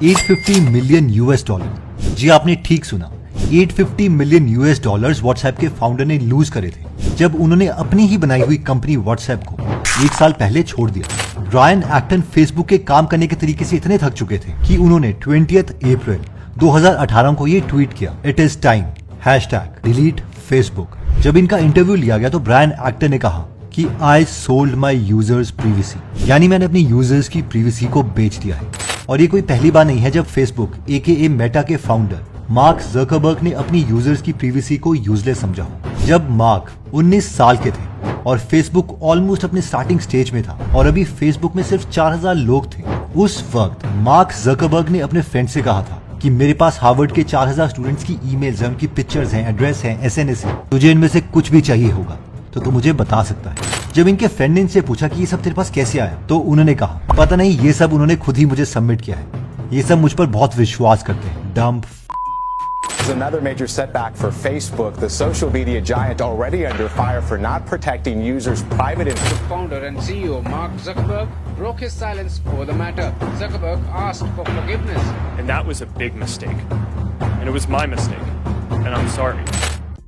850 million US dollar. जी आपने ठीक सुना, 850 मिलियन यूएस डॉलर्स व्हाट्सएप के फाउंडर ने लूज करे थे जब उन्होंने अपनी ही बनाई हुई कंपनी व्हाट्सएप को 1 साल पहले छोड़ दिया। ब्रायन एक्टन फेसबुक के काम करने के तरीके से इतने थक चुके थे कि उन्होंने 20 अप्रैल 2018 को ये ट्वीट किया, it is time #delete Facebook. जब इनका इंटरव्यू लिया गया तो ब्रायन एक्टन ने कहा कि आई सोल्ड माई यूजर्स प्रीविसी, यानी मैंने अपनी यूजर्स की प्रीविसी को बेच दिया है। और ये कोई पहली बार नहीं है जब फेसबुक AKA मेटा के फाउंडर मार्क जकरबर्ग ने अपनी यूजर्स की प्रीविसी को यूजलेस समझा हो। जब मार्क 19 साल के थे और फेसबुक ऑलमोस्ट अपने स्टार्टिंग स्टेज में था और अभी फेसबुक में सिर्फ 4000 लोग थे, उस वक्त मार्क जकरबर्ग ने अपने फ्रेंड से कहा था कि मेरे पास हार्वर्ड के 4000 स्टूडेंट्स की ईमेल्स हैं, उनकी पिक्चर्स हैं, एड्रेस हैं, SNS है, तुझे इनमें से कुछ भी चाहिए होगा तो तू मुझे बता सकता है। जब इनके फ्रेंड ने इनसे पूछा कि ये सब तेरे पास कैसे आया, तो उन्होंने कहा पता नहीं, ये सब उन्होंने खुद ही मुझे सबमिट किया है, ये सब मुझ पर बहुत विश्वास करते हैं, dump. Another major setback for Facebook, the social media giant already under fire for not protecting users' private info. Founder and CEO Mark Zuckerberg broke his silence over the matter. Zuckerberg asked for forgiveness. And that was a big mistake. And it was my mistake. And I'm sorry.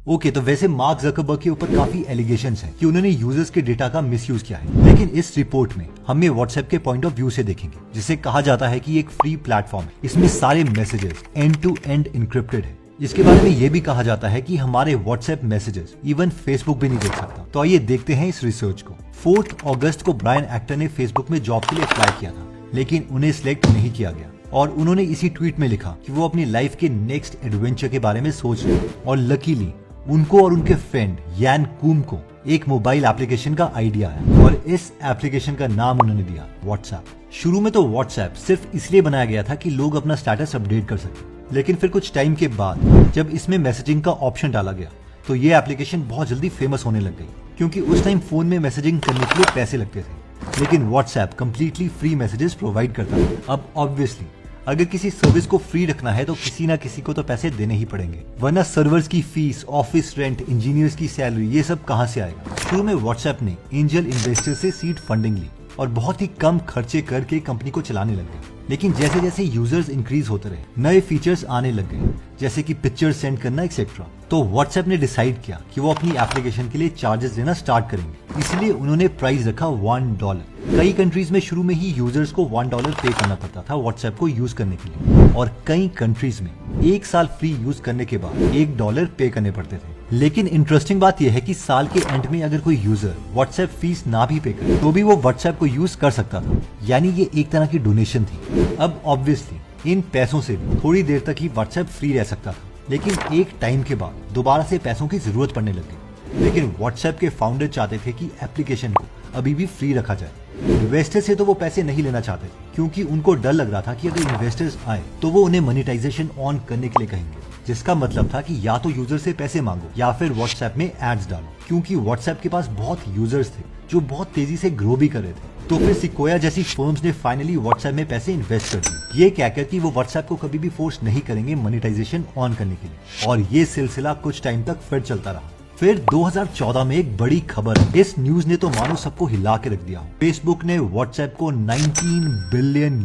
Okay, तो वैसे mark Zuckerberg के ऊपर काफी allegations हैं कि उन्होंने users के data का मिसयूज किया है, लेकिन इस रिपोर्ट में हम ये व्हाट्सएप के पॉइंट ऑफ व्यू से देखेंगे, जिसे कहा जाता है कि एक फ्री प्लेटफॉर्म है, इसमें सारे messages end to end encrypted है। इसके बारे में ये भी कहा जाता है कि हमारे व्हाट्सएप मैसेजेस इवन फेसबुक भी नहीं देख सकता। तो आइए देखते हैं इस रिसर्च को। 4 अगस्त को ब्रायन एक्टन ने फेसबुक में जॉब के लिए अप्लाई किया था, लेकिन उन्हें सिलेक्ट नहीं किया गया और उन्होंने इसी ट्वीट में लिखा कि वो अपनी लाइफ के नेक्स्ट एडवेंचर के बारे में सोच रहे हैं। और लकीली उनको और उनके फ्रेंड यान कूम को एक मोबाइल एप्लीकेशन का आइडिया आया और इस एप्लीकेशन का नाम उन्होंने दिया व्हाट्सएप। शुरू में तो व्हाट्सएप सिर्फ इसलिए बनाया गया था कि लोग अपना स्टेटस अपडेट कर सकें, लेकिन फिर कुछ टाइम के बाद जब इसमें मैसेजिंग का ऑप्शन डाला गया तो ये एप्लीकेशन बहुत जल्दी फेमस होने लग गई, क्योंकि उस टाइम फोन में मैसेजिंग करने के लिए पैसे लगते थे, लेकिन WhatsApp completely free messages provide करता था। अब ऑब्वियसली अगर किसी सर्विस को फ्री रखना है तो किसी ना किसी को तो पैसे देने ही पड़ेंगे, वरना सर्वर्स की फीस, ऑफिस रेंट, इंजीनियर्स की सैलरी, ये सब कहां से आएगा। शुरू में व्हाट्सएप ने एंजल इन्वेस्टर से सीड फंडिंग ली और बहुत ही कम खर्चे करके कंपनी को चलाने लग गए। लेकिन जैसे जैसे यूजर्स इंक्रीज होते रहे, नए फीचर्स आने लग गए, जैसे कि पिक्चर सेंड करना एक्सेट्रा, तो व्हाट्सएप ने डिसाइड किया कि वो अपनी एप्लीकेशन के लिए चार्जेस लेना स्टार्ट करेंगे। इसलिए उन्होंने प्राइस रखा $1। कई कंट्रीज में शुरू में ही यूजर्स को $1 पे करना पड़ता था व्हाट्सएप को यूज करने के लिए, और कई कंट्रीज में 1 साल फ्री यूज करने के बाद $1 पे करने पड़ते थे। लेकिन इंटरेस्टिंग बात यह है कि साल के एंड में अगर कोई यूजर व्हाट्सएप फीस ना भी पे करे तो भी वो व्हाट्सएप को यूज कर सकता था, यानी ये एक तरह की डोनेशन थी। अब ऑब्वियसली इन पैसों से भी थोड़ी देर तक ही व्हाट्सएप फ्री रह सकता था, लेकिन एक टाइम के बाद दोबारा से पैसों की जरूरत पड़ने लगी। लेकिन व्हाट्सएप के फाउंडर चाहते थे कि एप्लीकेशन को अभी भी फ्री रखा जाए। इन्वेस्टर से तो वो पैसे नहीं लेना चाहते थे, क्योंकि उनको डर लग रहा था कि अगर इन्वेस्टर्स आए तो वो उन्हें मोनेटाइजेशन ऑन करने के लिए कहेंगे, जिसका मतलब था कि या तो यूजर से पैसे मांगो या फिर व्हाट्सएप में एड्स डालो, क्योंकि व्हाट्सएप के पास बहुत यूजर्स थे जो बहुत तेजी से ग्रो भी कर रहे थे। तो फिर सिक्वोया जैसी फर्म्स ने फाइनली व्हाट्सएप में पैसे इन्वेस्ट कर दिए, ये कहकर कि वो व्हाट्सएप को कभी भी फोर्स नहीं करेंगे मोनेटाइजेशन ऑन करने के लिए। और ये सिलसिला कुछ टाइम तक फिर चलता रहा। फिर 2014 में एक बड़ी खबर, इस न्यूज ने तो मानो सबको हिला के रख दिया। फेसबुक ने व्हाट्सएप को $19 बिलियन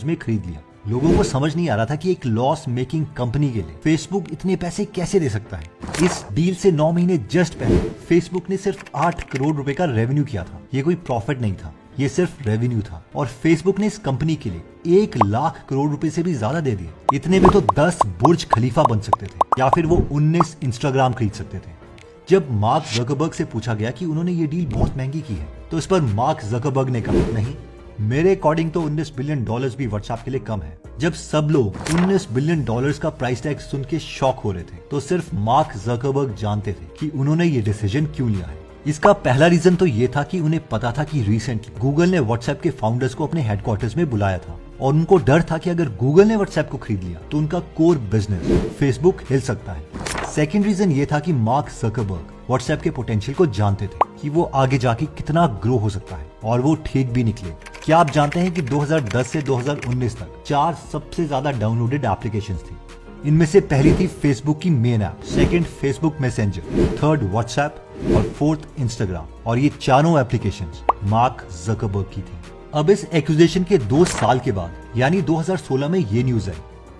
में खरीद लिया। लोगों को समझ नहीं आ रहा था कि एक लॉस मेकिंग कंपनी के लिए फेसबुक इतने पैसे कैसे दे सकता है। इस डील से 9 महीने जस्ट पहले फेसबुक ने सिर्फ 8 करोड़ रुपए का रेवेन्यू किया था। ये कोई प्रॉफिट नहीं था, ये सिर्फ रेवेन्यू था, और फेसबुक ने इस कंपनी के लिए 1 लाख करोड़ रुपए से भी ज्यादा दे दिए। इतने में तो 10 बुर्ज खलीफा बन सकते थे, या फिर वो 19 इंस्टाग्राम खरीद सकते थे। जब मार्क जकरबर्ग से पूछा गया कि उन्होंने ये डील बहुत महंगी की है, तो इस पर मार्क जकरबर्ग ने कहा, नहीं, मेरे अकॉर्डिंग तो $19 बिलियन भी व्हाट्सएप के लिए कम है। जब सब लोग $19 बिलियन का प्राइस टैग सुन के शॉक हो रहे थे, तो सिर्फ मार्क जकरबर्ग जानते थे कि उन्होंने ये डिसीजन क्यों लिया है। इसका पहला रीजन तो ये था कि उन्हें पता था कि रिसेंटली गूगल ने व्हाट्सएप के फाउंडर्स को अपने हेडक्वार्टर्स में बुलाया था, और उनको डर था कि अगर गूगल ने व्हाट्सएप को खरीद लिया तो उनका कोर बिजनेस फेसबुक हिल सकता है। सेकेंड रीजन ये था कि मार्क जकरबर्ग व्हाट्सएप के पोटेंशियल को जानते थे कि वो आगे जाके कितना ग्रो हो सकता है, और वो ठीक भी निकले। क्या आप जानते हैं कि 2010 से 2019 तक 4 सबसे ज्यादा डाउनलोडेड एप्लीकेशंस थी। इनमें से पहली थी फेसबुक की main app, second Facebook messenger, third WhatsApp और फोर्थ इंस्टाग्राम, और ये चारों एप्लीकेशंस मार्क जकरबर्ग की थी। अब इस एक्यूजेशन के 2 साल के बाद यानी 2016 में ये न्यूज आई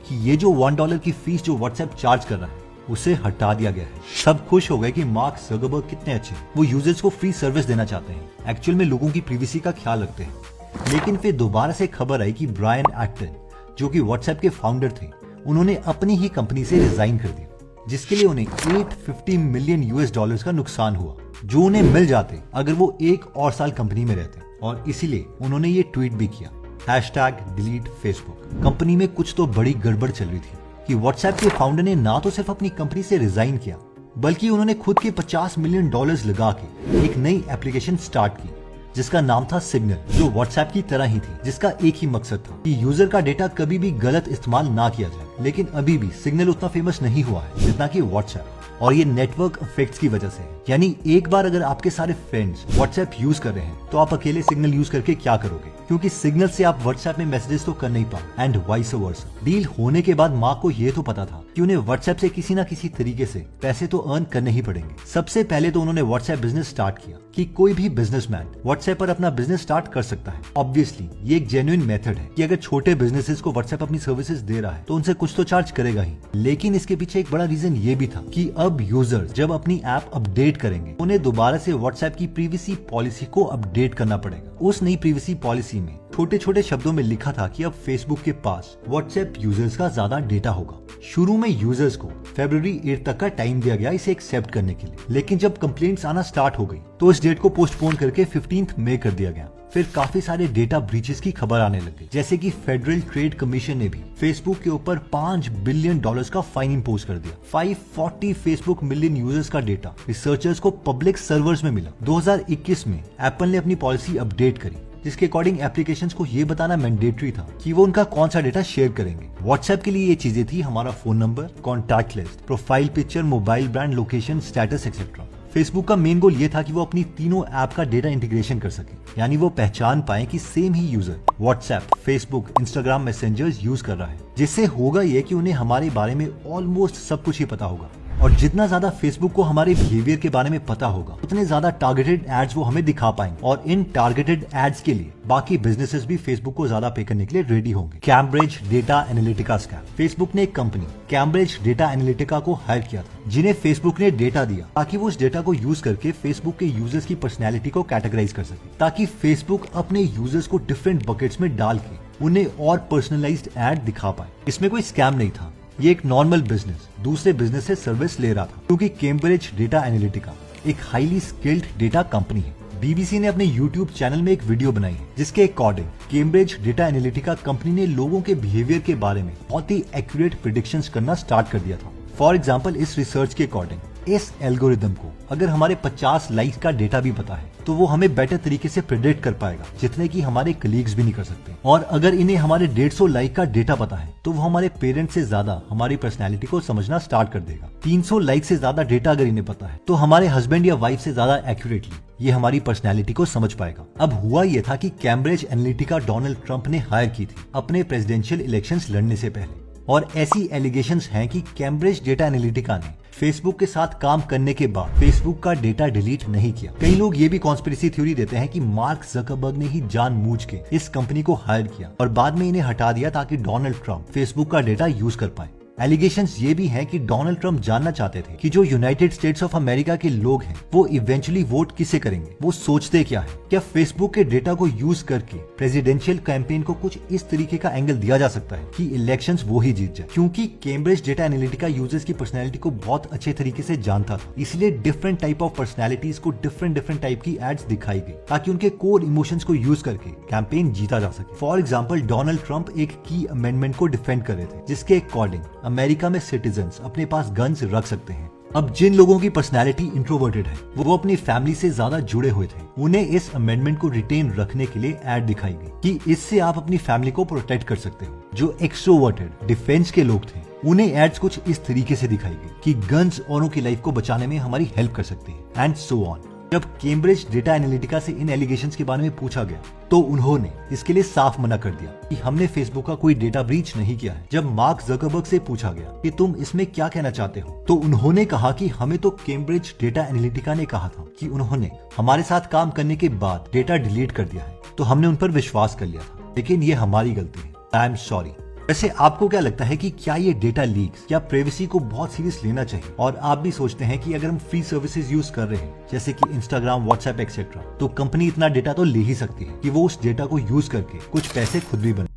कि ये जो $1 की फीस जो व्हाट्सएप चार्ज कर रहा है उसे हटा दिया गया है। सब खुश हो गए कि मार्क ज़करबर्ग कितने अच्छे हैं, वो यूजर्स को फ्री सर्विस देना चाहते हैं, एक्चुअल में लोगों की प्राइवेसी का ख्याल रखते हैं। लेकिन फिर दोबारा से खबर आई कि ब्रायन एक्टन जो कि व्हाट्सएप के फाउंडर थे, उन्होंने अपनी ही कंपनी से रिजाइन कर दिया, जिसके लिए उन्हें $850 मिलियन का नुकसान हुआ, जो उन्हें मिल जाते अगर वो 1 और साल कंपनी में रहते। और इसीलिए उन्होंने ये ट्वीट भी किया, #delete Facebook। कंपनी में कुछ तो बड़ी गड़बड़ चल रही थी कि व्हाट्सएप के फाउंडर ने ना तो सिर्फ अपनी कंपनी से रिजाइन किया, बल्कि उन्होंने खुद के $50 मिलियन लगा के एक नई एप्लीकेशन स्टार्ट की जिसका नाम था सिग्नल, जो व्हाट्सएप की तरह ही थी, जिसका एक ही मकसद था कि यूजर का डेटा कभी भी गलत इस्तेमाल ना किया जाए। लेकिन अभी भी सिग्नल उतना फेमस नहीं हुआ है जितना कि व्हाट्सएप, और ये नेटवर्क इफेक्ट्स की वजह से है। यानी एक बार अगर आपके सारे फ्रेंड्स व्हाट्सएप यूज कर रहे हैं तो आप अकेले सिग्नल यूज करके क्या करोगे, क्योंकि सिग्नल से आप व्हाट्सएप में मैसेजेस तो कर नहीं पाओ एंड वाइस वर्सा। डील होने के बाद मार्क को ये तो पता था कि उन्हें व्हाट्सएप से किसी ना किसी तरीके से पैसे तो अर्न करने ही पड़ेंगे। सबसे पहले तो उन्होंने व्हाट्सएप बिजनेस स्टार्ट किया कि कोई भी बिजनेसमैन व्हाट्सएप पर अपना बिजनेस स्टार्ट कर सकता है। ऑब्वियसली ये एक जेन्युइन मेथड है कि अगर छोटे बिजनेसेस को व्हाट्सएप अपनी सर्विसेज दे रहा है तो उनसे कुछ तो चार्ज करेगा ही। लेकिन इसके पीछे एक बड़ा रीजन ये भी था कि अब यूजर्स जब अपनी ऐप अपडेट करेंगे उन्हें दोबारा से व्हाट्सएप की प्राइवेसी पॉलिसी को अपडेट करना पड़ेगा। उस नई प्राइवेसी पॉलिसी में छोटे छोटे शब्दों में लिखा था कि अब फेसबुक के पास व्हाट्सएप यूजर्स का ज्यादा डेटा होगा। शुरू में यूजर्स को February 8 तक का टाइम दिया गया इसे एक्सेप्ट करने के लिए, लेकिन जब कंप्लेंट्स आना स्टार्ट हो गई तो इस डेट को पोस्टपोन करके 15 मई कर दिया गया। फिर काफी सारे डेटा ब्रीचेस की खबर आने लगी, जैसे कि फेडरल ट्रेड कमीशन ने भी फेसबुक के ऊपर $5 बिलियन का फाइन इम्पोज कर दिया। 540 फेसबुक मिलियन यूजर्स का डेटा रिसर्चर्स को पब्लिक सर्वर्स में मिला। 2021 में एप्पल ने अपनी पॉलिसी अपडेट करी, जिसके अकॉर्डिंग एप्लीकेशंस को ये बताना मैंडेटरी था कि वो उनका कौन सा डेटा शेयर करेंगे। व्हाट्सएप के लिए ये चीजें थी हमारा phone number, contact list, profile picture, mobile brand, location, status etcetera. Facebook का मेन गोल ये था कि वो अपनी तीनों ऐप का डेटा इंटीग्रेशन कर सके, यानी वो पहचान पाए कि सेम ही user WhatsApp, Facebook, Instagram, messengers use कर रहा है। जिससे होगा ये कि उन्हें हमारे बारे में ऑलमोस्ट सब कुछ ही पता होगा, और जितना ज्यादा फेसबुक को हमारे बिहेवियर के बारे में पता होगा उतने ज्यादा टारगेटेड एड्स वो हमें दिखा पाएंगे, और इन टारगेटेड एड्स के लिए बाकी बिजनेसेस भी फेसबुक को ज्यादा पे करने के लिए रेडी होंगे। Cambridge data Analytica scam. Facebook ने एक कंपनी कैम्ब्रिज डेटा एनालिटिका को हायर किया था, जिन्हें फेसबुक ने डेटा दिया ताकि वो इस डेटा को यूज करके फेसबुक के यूजर्स की पर्सनैलिटी को कैटेगराइज कर सके, ताकि फेसबुक अपने यूजर्स को डिफरेंट बकेट्स में डाल के उन्हें और पर्सनलाइज्ड एड दिखा पाए। इसमें कोई स्कैम नहीं था, ये एक नॉर्मल बिजनेस दूसरे बिजनेस से सर्विस ले रहा था, क्योंकि कैम्ब्रिज डेटा एनालिटिका एक हाईली स्किल्ड डेटा कंपनी है। बीबीसी ने अपने YouTube चैनल में एक वीडियो बनाई है, जिसके according Cambridge data Analytica company ने लोगों के बिहेवियर के बारे में बहुत ही एक्यूरेट प्रेडिक्शंस करना स्टार्ट कर दिया था। फॉर एग्जाम्पल, इस रिसर्च के अकॉर्डिंग इस एल्गोरिदम को अगर हमारे 50 लाइक्स का डेटा भी पता है तो वो हमें बेटर तरीके से प्रेडिक्ट कर पाएगा, जितने की हमारे कलीग्स भी नहीं कर सकते। और अगर इन्हें हमारे 150 लाइक का डेटा पता है तो वो हमारे पेरेंट्स से ज्यादा हमारी पर्सनैलिटी को समझना स्टार्ट कर देगा। 300 लाइक से ज्यादा डेटा अगर इन्हें पता है तो हमारे हस्बैंड या वाइफ से ज्यादा एक्यूरेटली ये हमारी पर्सनैलिटी को समझ पाएगा। अब हुआ ये था कि कैम्ब्रिज एनालिटिका डोनाल्ड ट्रंप ने हायर की थी अपने प्रेसिडेंशियल इलेक्शंस लड़ने से पहले, और ऐसी एलिगेशंस हैं कि कैम्ब्रिज डेटा एनालिटिका ने फेसबुक के साथ काम करने के बाद फेसबुक का डेटा डिलीट नहीं किया। कई लोग ये भी कॉन्स्पिरेसी थ्योरी देते हैं कि मार्क ज़करबर्ग ने ही जानबूझ के इस कंपनी को हायर किया और बाद में इन्हें हटा दिया ताकि डोनाल्ड ट्रंप फेसबुक का डेटा यूज कर पाए। एलिगेशंस ये भी हैं कि डोनाल्ड ट्रंप जानना चाहते थे कि जो यूनाइटेड स्टेट्स ऑफ अमेरिका के लोग हैं वो इवेंचुअली वोट किसे करेंगे, वो सोचते क्या है। क्या फेसबुक के डेटा को यूज करके प्रेसिडेंशियल कैंपेन को कुछ इस तरीके का एंगल दिया जा सकता है कि इलेक्शंस वो ही जीत जाए। क्योंकि कैम्ब्रिज डेटा एनालिटिका यूजर्स की पर्सनैलिटी को बहुत अच्छे तरीके से जानता था, इसलिए डिफरेंट टाइप ऑफ पर्सनैलिटीज को डिफरेंट टाइप की एड्स दिखाई गई ताकि उनके कोर इमोशंस को यूज करके कैंपेन जीता जा सके। फॉर एग्जाम्पल, डोनाल्ड ट्रंप एक की अमेंडमेंट को डिफेंड कर रहे थे, जिसके अकॉर्डिंग अमेरिका में सिटीजन्स अपने पास गन्स रख सकते हैं। अब जिन लोगों की पर्सनैलिटी इंट्रोवर्टेड है वो अपनी फैमिली से ज्यादा जुड़े हुए थे, उन्हें इस अमेंडमेंट को रिटेन रखने के लिए एड दिखाई गई कि इससे आप अपनी फैमिली को प्रोटेक्ट कर सकते हो। जो एक्सट्रोवर्टेड डिफेंस के लोग थे उन्हें एड्स कुछ इस तरीके से दिखाई गई कि गन्स औरों की लाइफ को बचाने में हमारी हेल्प कर सकती है एंड सो ऑन। जब कैम्ब्रिज डेटा एनालिटिका से इन एलिगेशंस के बारे में पूछा गया तो उन्होंने इसके लिए साफ मना कर दिया कि हमने फेसबुक का कोई डेटा ब्रीच नहीं किया है। जब मार्क ज़करबर्ग से पूछा गया कि तुम इसमें क्या कहना चाहते हो तो उन्होंने कहा कि हमें तो कैम्ब्रिज डेटा एनालिटिका ने कहा था कि उन्होंने हमारे साथ काम करने के बाद डेटा डिलीट कर दिया है, तो हमने उन पर विश्वास कर लिया था, लेकिन ये हमारी गलती है। I am sorry. वैसे आपको क्या लगता है कि क्या ये डेटा लीक्स या प्राइवेसी को बहुत सीरियस लेना चाहिए? और आप भी सोचते हैं कि अगर हम फ्री सर्विसेज यूज कर रहे हैं जैसे कि इंस्टाग्राम, व्हाट्सएप एक्सेट्रा, तो कंपनी इतना डेटा तो ले ही सकती है कि वो उस डेटा को यूज करके कुछ पैसे खुद भी बने।